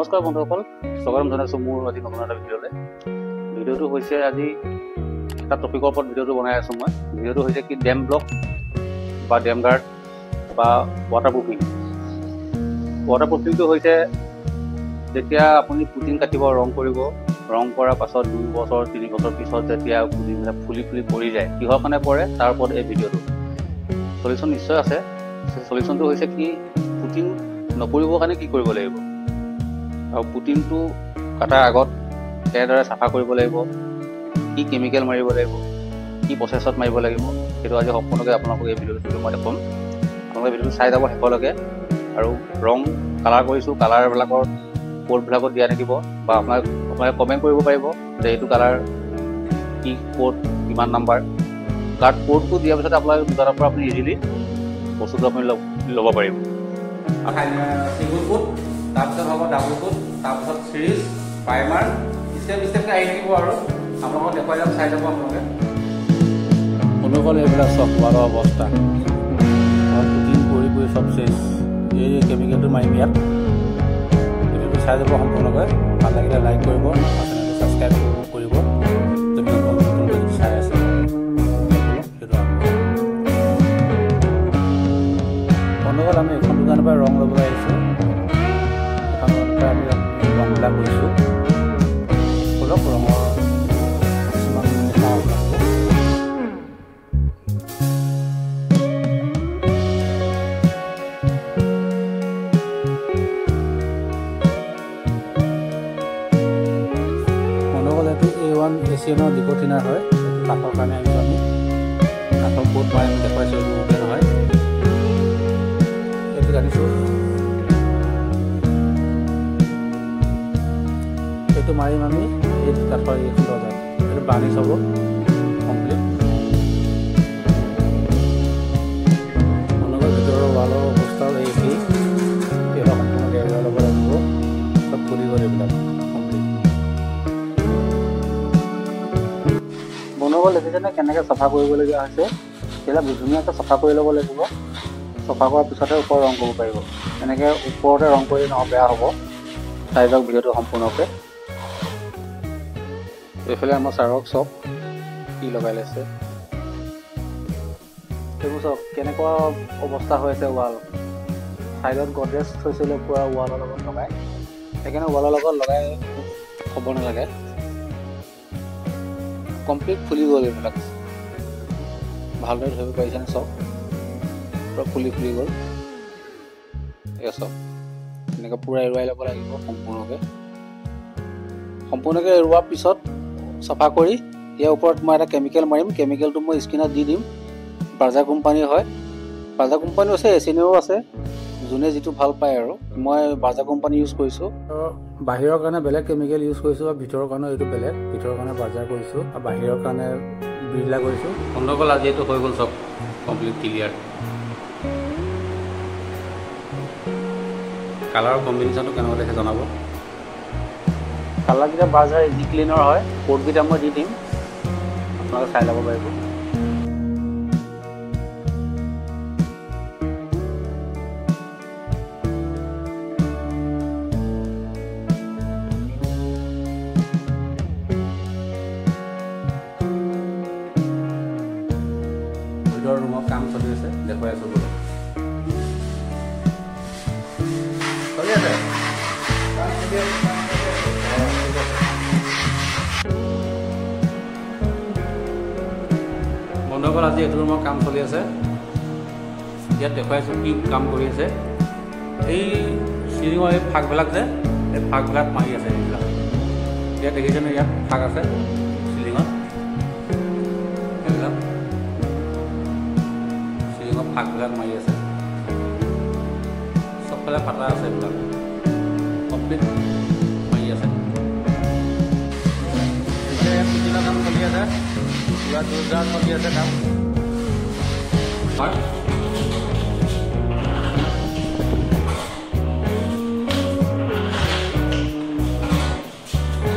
নমস্কাৰ বন্ধুসকল, স্বাগতম জনাইছোঁ মোৰ আজি নতুন এটা ভিডিঅ'লৈ। ভিডিঅ'টো হৈছে আজি এটা টপিকৰ ওপৰত ভিডিঅ'টো বনাই আছোঁ মই। ভিডিঅ'টো হৈছে কি ডেম ব্লক বা ডেম গাৰ্ড বা ৱাটাৰপ্ৰুফিং। ৱাটাৰপ্ৰুফিংটো হৈছে যেতিয়া আপুনি পুটিং কাটিব, ৰং কৰিব, ৰং কৰাৰ পাছত 2 বছৰ 3 বছৰ পিছত যেতিয়া পুটিংবিলাক ফুলি পৰি যায়, কিহৰ কাৰণে পৰে তাৰ ওপৰত এই ভিডিঅ'টো। চলিউশ্যন নিশ্চয় আছে। চলিউশ্যনটো হৈছে কি পুটিং নপৰিবৰ কাৰণে কি কৰিব লাগিব, আৰু পুটিংটো কটাৰ আগত কেনেদৰে চাফা কৰিব লাগিব, কি কেমিকেল মাৰিব লাগিব, কি প্ৰচেছত মাৰিব লাগিব, সেইটো আজি সম্পূৰ্ণকৈ আপোনালোকক এই ভিডিঅ'টো মই দেখুৱাম। আপোনালোকে ভিডিঅ'টো চাই যাব শেষলৈকে। আৰু ৰং কালাৰ কৰিছোঁ, কালাৰবিলাকৰ কোডবিলাকত দিয়া থাকিব, বা আপোনালোকে কমেণ্ট কৰিব পাৰিব যে এইটো কালাৰ কি কোড কিমান নাম্বাৰ। কাৰ্ড কোডটো দিয়াৰ পিছত আপোনাৰ দোকানৰ পৰা আপুনি ইজিলি বস্তুটো আপুনি ল'ব পাৰিব। সিংগল কোট, তাৰপিছত হ'ব ডাবল কোট, তাৰপিছত চিৰিজ, প্ৰাইমাৰ, ষ্টেপকৈ আহি থাকিব আৰু আপোনালোকক দেখুৱাই যাম, চাই যাব আপোনালোকে। অনুকল এইবিলাক চব হোৱাৰ অৱস্থা, পুটিং কৰি চব চেছ। এই কেমিকেলটো মাৰিম ইয়াত। ভিডিঅ'টো চাই যাব সম্পূৰ্ণকৈ। ভাল লাগিলে লাইক কৰিব, চেনেলটো ছাবস্ক্ৰাইব কৰিব। চাই আছে বন্ধুসকল, আমি এখন দোকানৰ পৰা ৰং ল'বলৈ আহিছোঁ। এখন দোকানৰ পৰা আমি ৰংবিলাক লৈছোঁ। অলপ ৰঙৰ কিছুমান দেখাওঁ আপোনালোকক। বন্ধুসকল, এইটো A1 এছিয়ানৰ ডিকোটিনাৰ হয়। কাঠৰ কাৰণে আনিছোঁ আমি। কাঠৰ কোট মই আমি দেখুৱাইছোঁ, এইটো উঠে নহয়। জানিছোঁ এইটো মাৰিম আমি এই কাঠৰ এই দৰ্জাত। এইটো বাৰ্নিছ হ'ব কমপ্লিট। অনুগত ভিতৰৰ ৱালৰ অৱস্থাও একেই। এইটো সম্পূৰ্ণকৈ এৰুৱাই ল'ব লাগিব। চব ফুলি গ'ল এইবিলাক কমপ্লিট। বনোৱা দেখিছেনে কেনেকৈ চাফা কৰিবলগীয়া হৈছে। সেইবিলাক ধুনীয়াকৈ চাফা কৰি ল'ব লাগিব। চফা কৰাৰ পিছতে ওপৰত ৰং কৰিব পাৰিব। এনেকৈ ওপৰতে ৰং কৰি নহয়, বেয়া হ'ব। চাই যাওক ভিডিঅ'টো সম্পূৰ্ণকৈ। এইফালে আমাৰ ছাৰক চক কি লগাই লৈছে, সেইবোৰ চক কেনেকুৱা অৱস্থা হৈ আছে। ৱাল ছাইডত গডৰেজ থৈছিলে পূৰা ৱালৰ লগত লগাই, সেইকাৰণে ৱালৰ লগত লগাই হ'ব নালাগে। কমপ্লিট ফুলি গ'ল এইবিলাক। ভালদৰে ধৰিব পাৰিছেনে চক, পূৰা ফুলি গ'ল। এয়া চব এনেকৈ পূৰা এৰুৱাই ল'ব লাগিব সম্পূৰ্ণকৈ এৰুৱাৰ পিছত চাফা কৰি ইয়াৰ ওপৰত মই এটা কেমিকেল মাৰিম। কেমিকেলটো মই স্কিনত দি দিম। বাৰ্জাৰ কোম্পানীৰ হয়। বাৰ্জাৰ কোম্পানীও আছে, এচিনিও আছে, যোনে যিটো ভাল পায়। আৰু মই বাৰ্জাৰ কোম্পানী ইউজ কৰিছোঁ। বাহিৰৰ কাৰণে বেলেগ কেমিকেল ইউজ কৰিছোঁ, আৰু ভিতৰৰ কাৰণে এইটো বেলেগ। ভিতৰৰ কাৰণে বাৰ্জাৰ কৰিছোঁ, আৰু বাহিৰৰ কাৰণে বিৰলা কৰিছোঁ। বন্ধুসকল, আজি এইটো হৈ গ'ল চব কমপ্লিট ক্লিয়াৰ। কালাৰৰ কম্বিনেশ্যনটো কেনেকুৱা দেখে জনাব। কালাৰকেইটা বাৰ্জাৰ ইজি ক্লিনৰ হয়। কোডকেইটা মই দি দিম, আপোনালোকে চাই ল'ব পাৰিব। ভিতৰৰ ৰুমত কাম চলি আছে, দেখুৱাই আছোঁ বোলো। চলি আছে বন্ধুসকল, আজি এইটো ৰুমৰ কাম চলি আছে। ইয়াত দেখুৱাইছোঁ কি কাম কৰি আছে। এই চিলিঙৰ এই ফাগবিলাক যে, এই ফাগবিলাক মাৰি আছে। এইবিলাক ইয়াত দেখিছেনে, ইয়াত ফাগ আছে চিলিঙত। এইবিলাক চিলিঙত ফাগবিলাক মাৰি আছে। চবফালে ফাটা আছে, এইবিলাক কমপ্লিট মাৰি আছে। এতিয়া পুটিঙৰ কাম চলি আছে, পুৰা জোৰদাৰ চলি আছে কাম। হয়,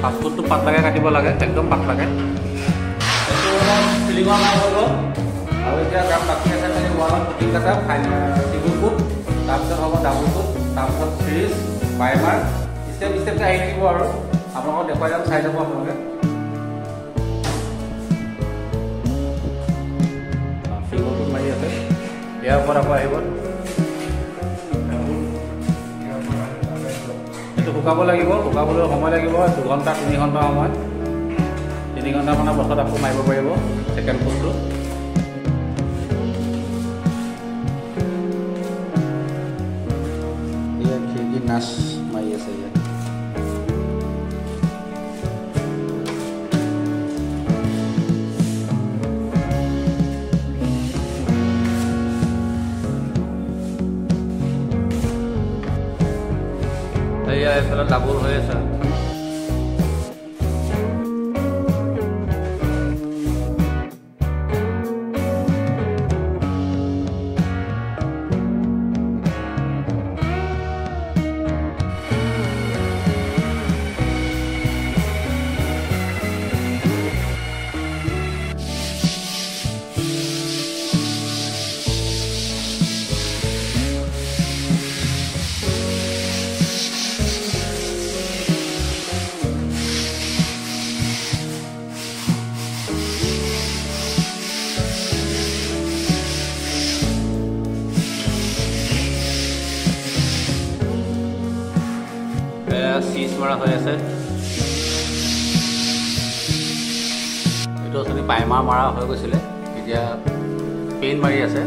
ফাষ্টফুডটো পাতলাকৈ কাটিব লাগে, একদম পাতলাকৈ। এইটো অলপ চিলিঙৰ কাম হৈ গ'ল, আৰু এতিয়া কাম বাকী আছে। ৱালত পুটিং কটা, সিংগল কোট, তাৰপিছত হ'ব ডাবল কোট, তাৰপিছত চিৰিজ, প্ৰাইমাৰ, ষ্টেপ ষ্টেপকৈ আহি থাকিব আৰু আপোনালোকক দেখুৱাই যাম, চাই যাব আপোনালোকে। ফিংগাৰটো মাৰি আছে, ইয়াৰ ওপৰত আকৌ আহিব। এইটো শুকাব লাগিব, শুকাবলৈ সময় লাগিব 2 ঘণ্টা 3 ঘণ্টা সময়। 3 ঘণ্টামানৰ পাছত আকৌ মাৰিব পাৰিব ছেকেণ্ড ফুটটো। ইয়াৰ খিৰিকী নাচ মাৰি আছে ইয়াত। এয়া এইফালে ডাবল হৈ আছে। চিজ মৰা হৈ আছে, এইটো অথনি প্ৰাইমাৰ মৰা হৈ গৈছিলে, এতিয়া পেইণ্ট মাৰি আছে।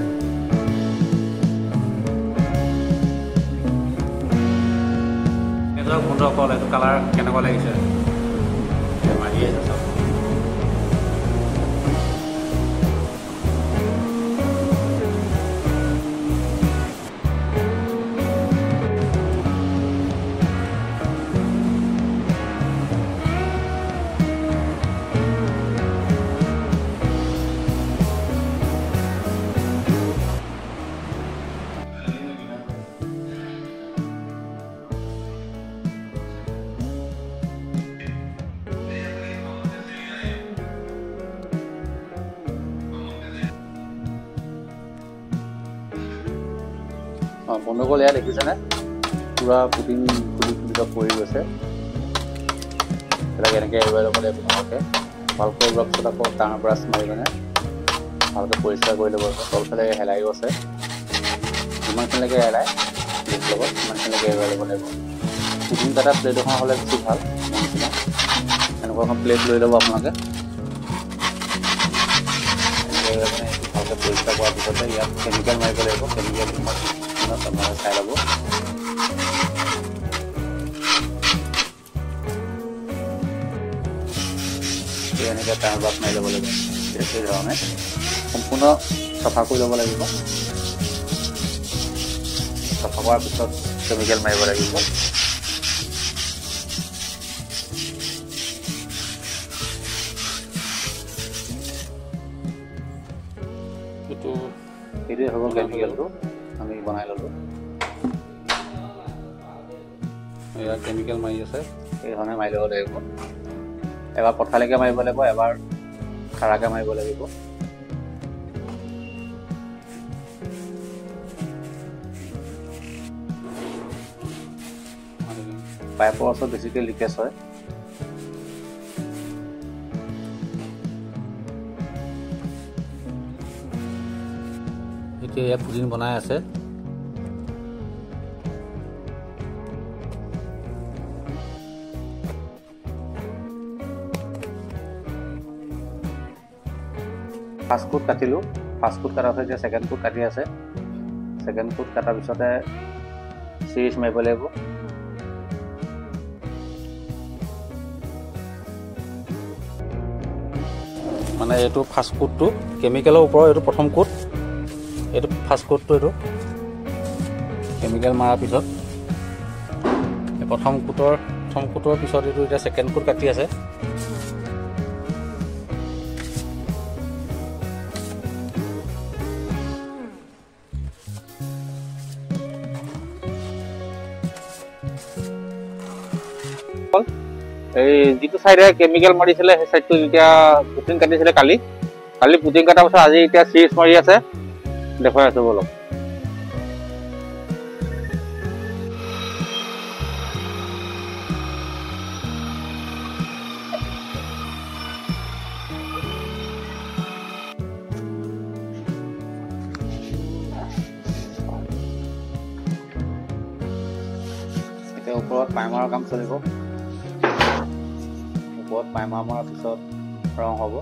এইটো বন্ধুসকল, এইটো কালাৰ কেনেকুৱা লাগিছে মাৰি আছে চব। বন্ধুসকল এয়া দেখিছেনে, পুৰা পুটিং খুলি পৰি গৈছে। এইবিলাক এনেকৈ এৰুৱাই ল'ব লাগিব ভালকৈ। ভালকৈ ওলোৱাৰ পিছত আকৌ ডাঙৰ ব্ৰাছ মাৰি মানে ভালকৈ পৰিষ্কাৰ কৰি ল'ব লাগিব। তলফালে হেলাইও আছে, যিমানখিনিলৈকে হেলাই প্লেট লগত সিমানখিনিলৈকে এৰুৱাই ল'ব লাগিব। পুটিং কটা প্লেট এখন হ'লে বেছি ভাল। নিচিনা এনেকুৱা এখন প্লেট লৈ ল'ব আপোনালোকে। এনেকৈ মানে ভালকৈ পৰিষ্কাৰ কৰাৰ পিছতে ইয়াত কেমিকেল মাৰিব লাগিব। কেমিকেল আপোনালোকে চাই ল'ব। এনেকৈ টাইম ব্ৰাছ মাৰি ল'ব লাগিব। সেইধৰণে সম্পূৰ্ণ চাফা কৰি ল'ব লাগিব। চাফা কৰাৰ পিছত কেমিকেল মাৰিব লাগিব। এইটোৱে হ'ব কেমিকেলটো আমি বনাই ল'লোঁ। এয়া কেমিকেল মাৰি আছে, এইধৰণে মাৰি ল'ব লাগিব। এবাৰ পথালৈকে মাৰিব লাগিব, এবাৰ খাৰাকৈ মাৰিব লাগিব। পাইপৰ ওচৰত বেছিকৈ লিকেজ হয়। এতিয়া ইয়াত পুডিং বনাই আছে। ফাৰ্ষ্ট কোট কাটিলোঁ। ফাৰ্ষ্ট কোট কটাৰ পিছত এতিয়া ছেকেণ্ড কোট কাটি আছে। ছেকেণ্ড কোট কটাৰ পিছতে চিৰিজ মাৰিব লাগিব। মানে এইটো ফাৰ্ষ্ট কোটটো কেমিকেলৰ ওপৰত, এইটো প্ৰথম কোট, এইটো ফাৰ্ষ্ট কোটটো। এইটো কেমিকেল মৰাৰ পিছত প্ৰথম কোটৰ পিছত এইটো এতিয়া ছেকেণ্ড কোট কাটি আছে। এই যিটো চাইডে কেমিকেল মাৰিছিলে সেই চাইডটো যেতিয়া পুটিং কাটিছিলে কালি পুটিং কটাৰ পিছত আজি এতিয়া চিৰিজ মাৰি আছে, দেখুৱাই আছো বলক। ওপৰত প্ৰাইমাৰৰ কাম চলিব। ওপৰত প্ৰাইমাৰ মৰাৰ পিছত ৰং হ'ব।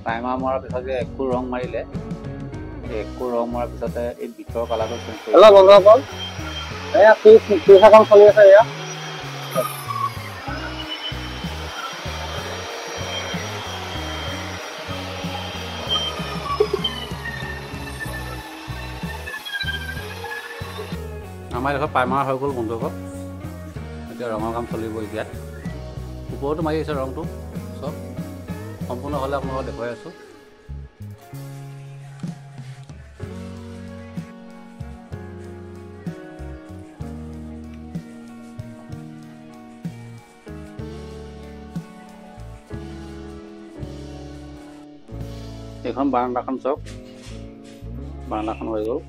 প্ৰাইমাৰ মৰাৰ পিছত যে একো ৰং মাৰিলে, এই একো ৰং মৰাৰ পিছতে এই ভিতৰৰ কালাৰটো চেঞ্জ কৰিব। হেল্ল' বন্ধুসকল, এয়া ফিচা কাম চলি আছে। এয়া আমাৰ এডোখৰ প্ৰাইমাৰ হৈ গ'ল বন্ধুসকল। এতিয়া ৰঙৰ কাম চলিব। এতিয়া ওপৰতো মাৰি আছে ৰংটো, চব সম্পূৰ্ণ হ'লে আপোনালোকক দেখুৱাই আছোঁ। এইখন বাৰান্দাখন চাওক, বাৰান্দাখন হৈ গ'ল।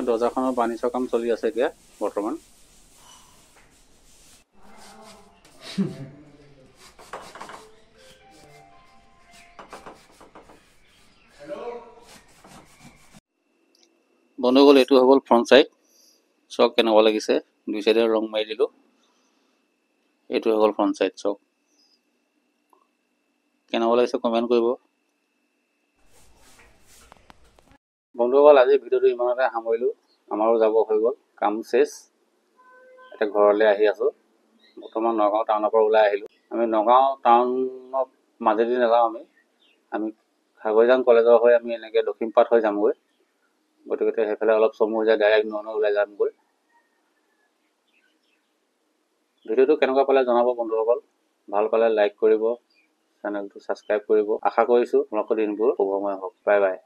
দৰ্জাখনৰ বাৰ্নিছৰ কাম চলি আছে এতিয়া বৰ্তমান। বন্ধুসকল, এইটো হৈ গ'ল ফ্ৰণ্ট চাইড। চাওক কেনেকুৱা লাগিছে, দুই চাইডে ৰং মাৰি দিলোঁ। এইটো হৈ গ'ল ফ্ৰণ্ট চাইড। চাওক কেনেকুৱা লাগিছে কমেণ্ট কৰিব। বন্ধুসকল, আজি ভিডিঅ'টো ইমানতে সামৰিলোঁ। আমাৰো যাব হৈ গ'ল, কাম চেচ। এতিয়া ঘৰলৈ আহি আছোঁ। বৰ্তমান নগাঁও টাউনৰ পৰা ওলাই আহিলোঁ। আমি নগাঁও টাউনৰ মাজেদি নাযাওঁ। আমি খাগৈজান কলেজৰ হৈ আমি এনেকৈ দক্ষিণপাট হৈ যামগৈ। গতিকে সেইফালে অলপ চমু হৈ যায়, ডাইৰেক্ট নগাঁও ওলাই যামগৈ। ভিডিঅ'টো কেনেকুৱা পালে জনাব বন্ধুসকল। ভাল পালে লাইক কৰিব, চেনেলটো ছাবস্ক্ৰাইব কৰিব। আশা কৰিছোঁ আপোনালোকৰ দিনবোৰ শুভময় হওক। Bye bye.